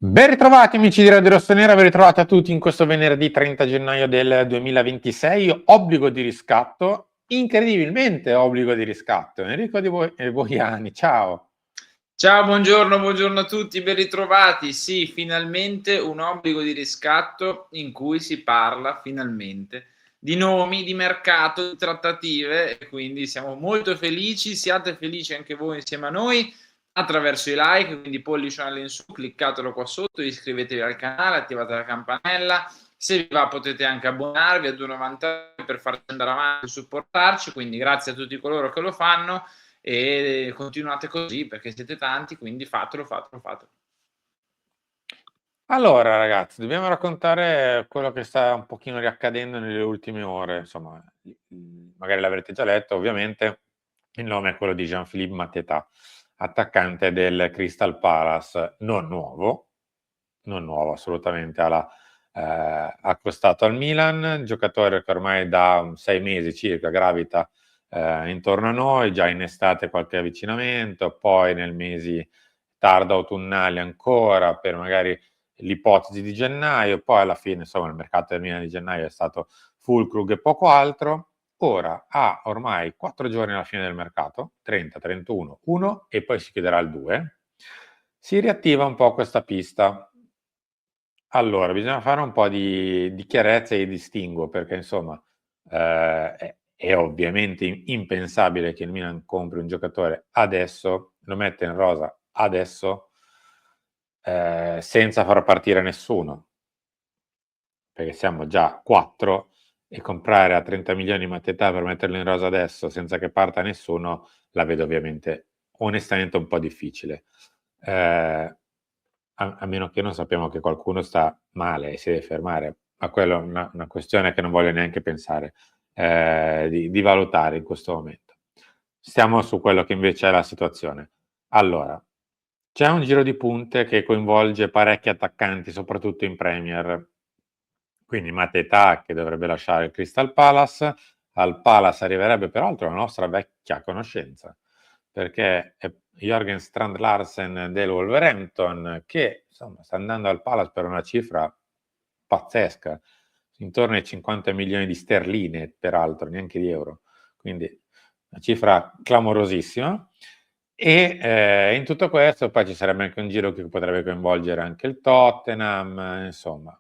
Ben ritrovati amici di Radio Rossonera, ben ritrovati a tutti in questo venerdì 30 gennaio del 2026, obbligo di riscatto, incredibilmente obbligo di riscatto. Enrico Boiani, ciao. Ciao, buongiorno a tutti, ben ritrovati. Sì, finalmente un obbligo di riscatto in cui si parla finalmente di nomi, di mercato, di trattative e quindi siamo molto felici. Siate felici anche voi insieme a noi attraverso i like, quindi pollicione in su, cliccatelo qua sotto, iscrivetevi al canale, attivate la campanella. Se vi va potete anche abbonarvi a 2,99 per farci andare avanti e supportarci, quindi grazie a tutti coloro che lo fanno e continuate così perché siete tanti, quindi fatelo. Allora ragazzi, dobbiamo raccontare quello che sta un pochino riaccadendo nelle ultime ore, insomma, magari l'avrete già letto, ovviamente il nome è quello di Jean-Philippe Mateta, attaccante del Crystal Palace, non nuovo assolutamente, accostato al Milan, giocatore che ormai da 6 mesi circa gravita intorno a noi, già in estate qualche avvicinamento, poi nel mesi tardo autunnali ancora per magari l'ipotesi di gennaio, poi alla fine insomma il mercato del Milan di gennaio è stato fulcrum e poco altro. Ora ha ormai 4 giorni alla fine del mercato, 30, 31, 1 e poi si chiuderà il 2. Si riattiva un po' questa pista. Allora, bisogna fare un po' di chiarezza e di distinguo perché insomma è ovviamente impensabile che il Milan compri un giocatore adesso, lo mette in rosa adesso senza far partire nessuno, perché siamo già 4 e comprare a 30 milioni Mateta per metterlo in rosa adesso senza che parta nessuno la vedo ovviamente onestamente un po' difficile. A meno che non sappiamo che qualcuno sta male e si deve fermare, ma quella è una questione che non voglio neanche pensare di valutare in questo momento. Stiamo su quello che invece è la situazione. Allora, c'è un giro di punte che coinvolge parecchi attaccanti, soprattutto in Premier. Quindi Mateta che dovrebbe lasciare il Crystal Palace, al Palace arriverebbe peraltro la nostra vecchia conoscenza, perché è Jørgen Strand Larsen del Wolverhampton che insomma sta andando al Palace per una cifra pazzesca, intorno ai 50 milioni di sterline, peraltro, neanche di euro, quindi una cifra clamorosissima. E in tutto questo poi ci sarebbe anche un giro che potrebbe coinvolgere anche il Tottenham, insomma,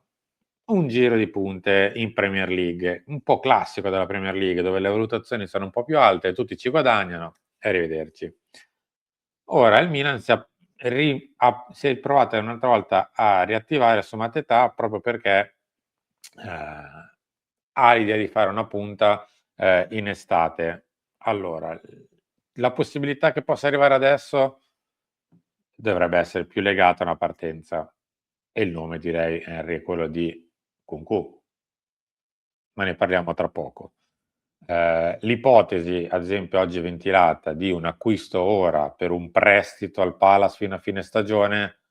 un giro di punte in Premier League, un po' classico della Premier League, dove le valutazioni sono un po' più alte, tutti ci guadagnano, e arrivederci. Ora il Milan si è provato un'altra volta a riattivare su Mateta proprio perché ha l'idea di fare una punta in estate. Allora, la possibilità che possa arrivare adesso dovrebbe essere più legata a una partenza e il nome direi Henry è quello di Nkunku, ma ne parliamo tra poco. L'ipotesi, ad esempio, oggi ventilata di un acquisto ora per un prestito al Palace fino a fine stagione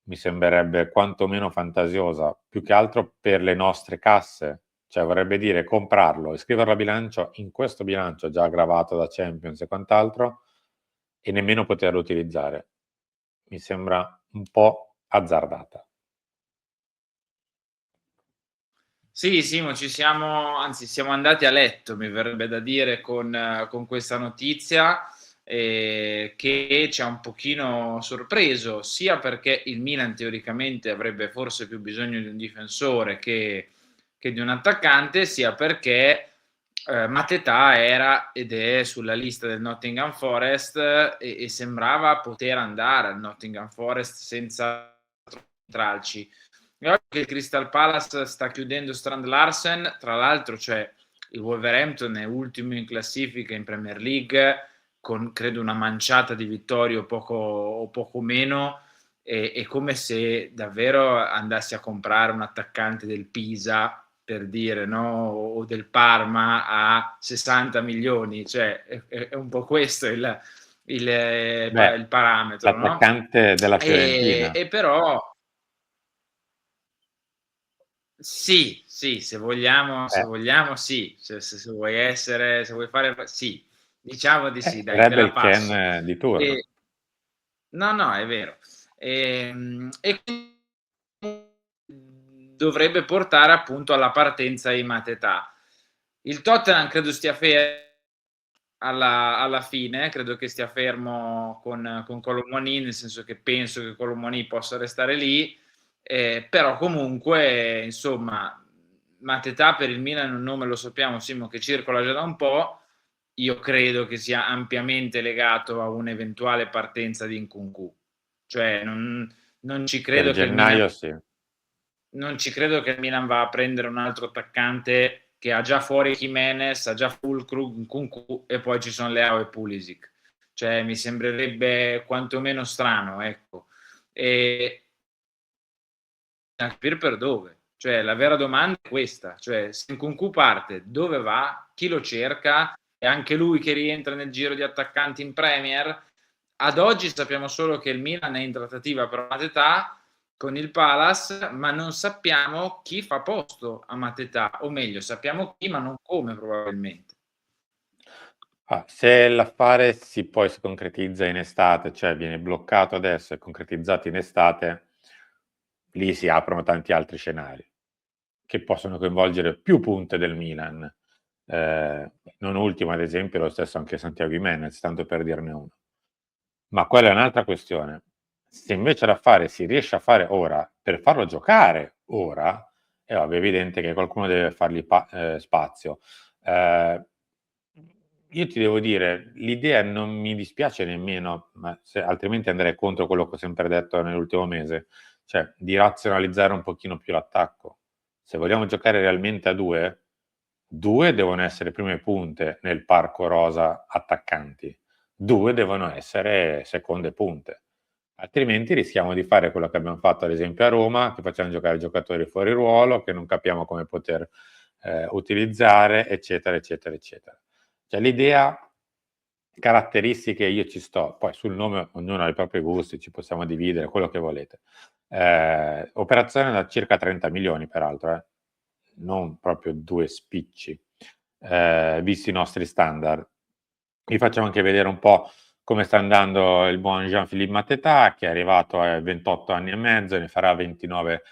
mi sembrerebbe quantomeno fantasiosa, più che altro per le nostre casse, cioè vorrebbe dire comprarlo, iscriverlo a bilancio in questo bilancio già aggravato da Champions e quant'altro e nemmeno poterlo utilizzare. Mi sembra un po' azzardata. Sì, Simo, siamo andati a letto, mi verrebbe da dire, con questa notizia che ci ha un pochino sorpreso, sia perché il Milan teoricamente avrebbe forse più bisogno di un difensore che di un attaccante, sia perché Mateta era ed è sulla lista del Nottingham Forest e sembrava poter andare al Nottingham Forest senza tralci. È ovvio che il Crystal Palace sta chiudendo Strand Larsen, tra l'altro cioè, il Wolverhampton è ultimo in classifica in Premier League con credo una manciata di vittorie o poco meno. È come se davvero andassi a comprare un attaccante del Pisa per dire, no? O del Parma a 60 milioni, cioè è un po' questo il Beh, parametro, no? l'attaccante della Fiorentina. E però sì, sì, se Eh, vogliamo sì, se vuoi essere, se vuoi fare, sì, diciamo di sì, dai, te sarebbe la il passo. Ken di turno. E, no, no, è vero. E dovrebbe portare appunto alla partenza di Mateta. Il Tottenham credo stia fermo alla fine, credo che stia fermo con Colomoni, nel senso che penso che Colomoni possa restare lì, però comunque insomma Mateta per il Milan è un nome, lo sappiamo Simo, che circola già da un po'. Io credo che sia ampiamente legato a un'eventuale partenza di Nkunku, cioè non ci Per credo che il Milan gennaio sì. non ci credo che il Milan va a prendere un altro attaccante che ha già fuori Jimenez, ha già Fulkrug, Nkunku e poi ci sono Leao e Pulisic. Cioè mi sembrerebbe quantomeno strano, ecco. E da capire per dove. Cioè la vera domanda è questa, cioè se Nkunku parte, dove va? Chi lo cerca? È anche lui che rientra nel giro di attaccanti in Premier? Ad oggi sappiamo solo che il Milan è in trattativa per Mateta con il Palace, ma non sappiamo chi fa posto a Mateta, o meglio, sappiamo chi, ma non come probabilmente. Se l'affare poi si concretizza in estate, cioè viene bloccato adesso e concretizzato in estate, lì si aprono tanti altri scenari che possono coinvolgere più punte del Milan. Non ultimo, ad esempio, lo stesso anche Santiago Jimenez, tanto per dirne uno. Ma quella è un'altra questione. Se invece l'affare si riesce a fare ora, per farlo giocare ora, è ovvio, evidente che qualcuno deve fargli spazio. Io ti devo dire, l'idea non mi dispiace nemmeno, ma altrimenti andrei contro quello che ho sempre detto nell'ultimo mese, cioè di razionalizzare un pochino più l'attacco. Se vogliamo giocare realmente a due devono essere prime punte nel parco rosa attaccanti, due devono essere seconde punte. Altrimenti rischiamo di fare quello che abbiamo fatto ad esempio a Roma, che facciamo giocare giocatori fuori ruolo, che non capiamo come poter utilizzare, eccetera, eccetera, eccetera. Cioè l'idea, caratteristiche, io ci sto, poi sul nome ognuno ha i propri gusti, ci possiamo dividere, quello che volete. Operazione da circa 30 milioni peraltro, non proprio due spicci, visti i nostri standard. Vi facciamo anche vedere un po' come sta andando il buon Jean-Philippe Mateta, che è arrivato a 28 anni e mezzo, ne farà 29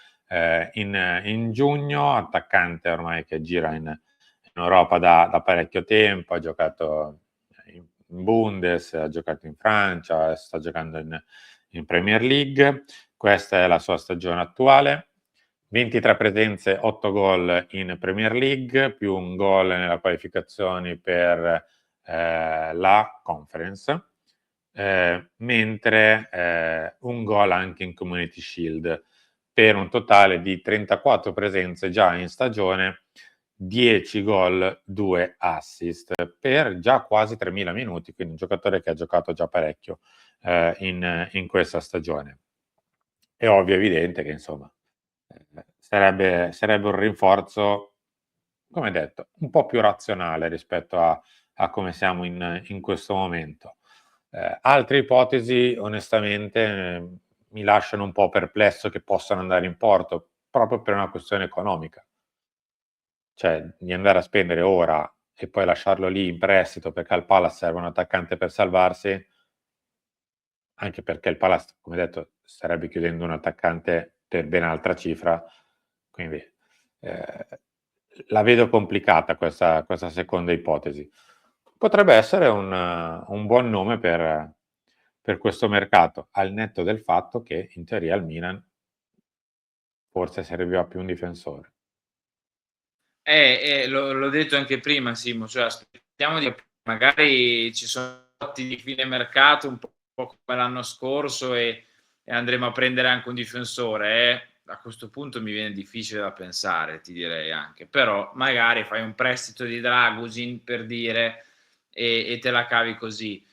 in giugno, attaccante ormai che gira in Europa da parecchio tempo, ha giocato in Bundes, ha giocato in Francia, sta giocando in Premier League. Questa è la sua stagione attuale. 23 presenze, 8 gol in Premier League, più un gol nella qualificazione per la Conference, mentre un gol anche in Community Shield, per un totale di 34 presenze già in stagione, 10 gol, 2 assist, per già quasi 3.000 minuti, quindi un giocatore che ha giocato già parecchio in questa stagione. È ovvio, evidente che insomma sarebbe un rinforzo, come detto, un po' più razionale rispetto a come siamo in questo momento. Altre ipotesi, onestamente, mi lasciano un po' perplesso che possano andare in porto, proprio per una questione economica. Cioè, di andare a spendere ora e poi lasciarlo lì in prestito perché al Palace serve un attaccante per salvarsi, anche perché il Palace, come detto, starebbe chiudendo un attaccante per ben altra cifra, quindi la vedo complicata questa seconda ipotesi. Potrebbe essere un buon nome per questo mercato, al netto del fatto che in teoria al Milan forse serviva più un difensore. L'ho detto anche prima, Simo, cioè aspettiamo di magari ci sono lotti di fine mercato un po' come l'anno scorso e andremo a prendere anche un difensore. A questo punto mi viene difficile da pensare, ti direi anche, però magari fai un prestito di Dragusin per dire e te la cavi così.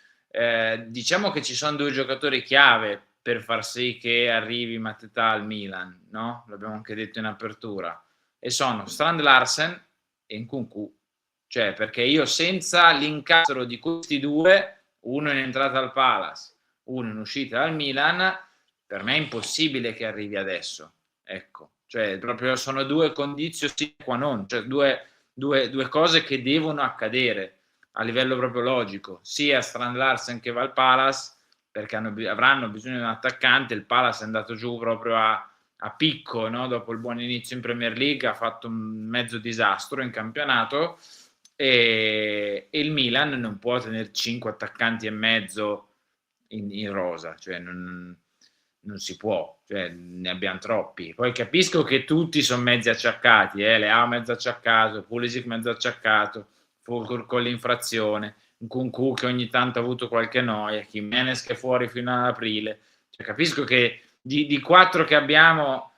Diciamo che ci sono due giocatori chiave per far sì che arrivi Mateta al Milan, no? L'abbiamo anche detto in apertura, e sono Strand Larsen e Nkunku. Cioè, perché io senza l'incastro di questi due, uno in entrata al Palace, uno in uscita dal Milan, per me è impossibile che arrivi adesso. Ecco, cioè proprio sono due condizioni qua non, cioè due cose che devono accadere a livello proprio logico, sia Strand Larsen che va al Palace, perché avranno bisogno di un attaccante, il Palace è andato giù proprio a picco, no? Dopo il buon inizio in Premier League ha fatto un mezzo disastro in campionato, e il Milan non può tenere 5 attaccanti e mezzo in rosa, cioè non si può, cioè ne abbiamo troppi. Poi capisco che tutti sono mezzi acciaccati, Leao mezzo acciaccato, Pulisic mezzo acciaccato, Fulcur con l'infrazione, Nkunku che ogni tanto ha avuto qualche noia, Jimenez che è fuori fino ad aprile. Cioè, capisco che di 4 che abbiamo,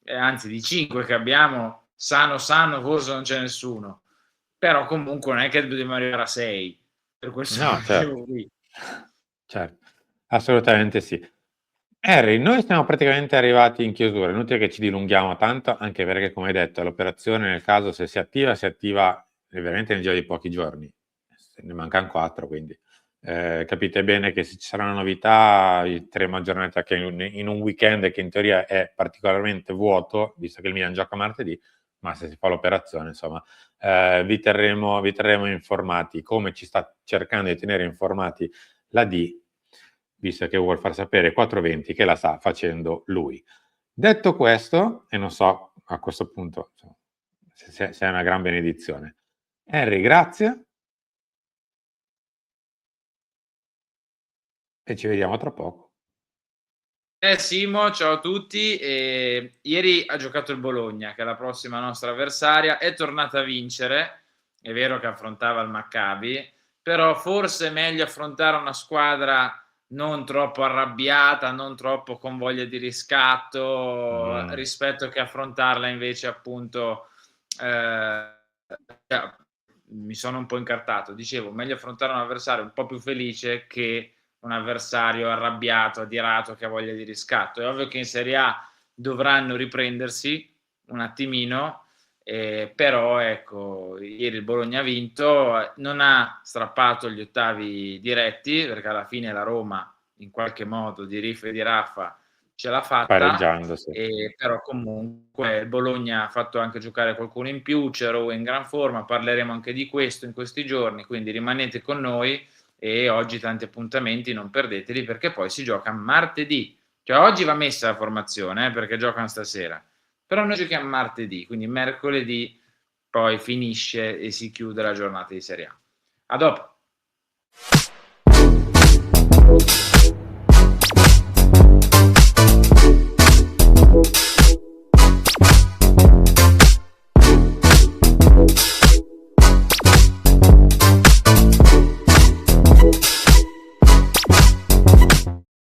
anzi di 5 che abbiamo, sano forse non c'è nessuno, però comunque non è che dobbiamo arrivare a 6 per questo No, motivo qui. Certo, assolutamente sì. Harry, noi siamo praticamente arrivati in chiusura, inutile che ci dilunghiamo tanto, anche perché, come hai detto, l'operazione nel caso se si attiva veramente nel giro di pochi giorni, se ne mancano 4, quindi capite bene che se ci sarà una novità vi terremo aggiornati anche in un weekend che in teoria è particolarmente vuoto, visto che il Milan gioca martedì, ma se si fa l'operazione, insomma, vi terremo informati, come ci sta cercando di tenere informati la D, visto che vuol far sapere 420 che la sta facendo lui. Detto questo, e non so a questo punto se è una gran benedizione, Henry, grazie e ci vediamo tra poco. Simo, ciao a tutti. Ieri ha giocato il Bologna, che è la prossima nostra avversaria, è tornata a vincere, è vero che affrontava il Maccabi, però forse è meglio affrontare una squadra non troppo arrabbiata, non troppo con voglia di riscatto, rispetto che affrontarla invece appunto, mi sono un po' incartato, dicevo, meglio affrontare un avversario un po' più felice che un avversario arrabbiato, adirato, che ha voglia di riscatto. È ovvio che in Serie A dovranno riprendersi un attimino, però ecco, ieri il Bologna ha vinto, non ha strappato gli ottavi diretti, perché alla fine la Roma, in qualche modo, di Riff e di Raffa, ce l'ha fatta, Pareggiando, sì. però comunque il Bologna ha fatto anche giocare qualcuno in più, Cero in gran forma, parleremo anche di questo in questi giorni, quindi rimanete con noi, e oggi tanti appuntamenti non perdeteli, perché poi si gioca martedì, cioè oggi va messa la formazione, perché giocano stasera, però noi giochiamo martedì, quindi mercoledì poi finisce e si chiude la giornata di Serie A. A dopo.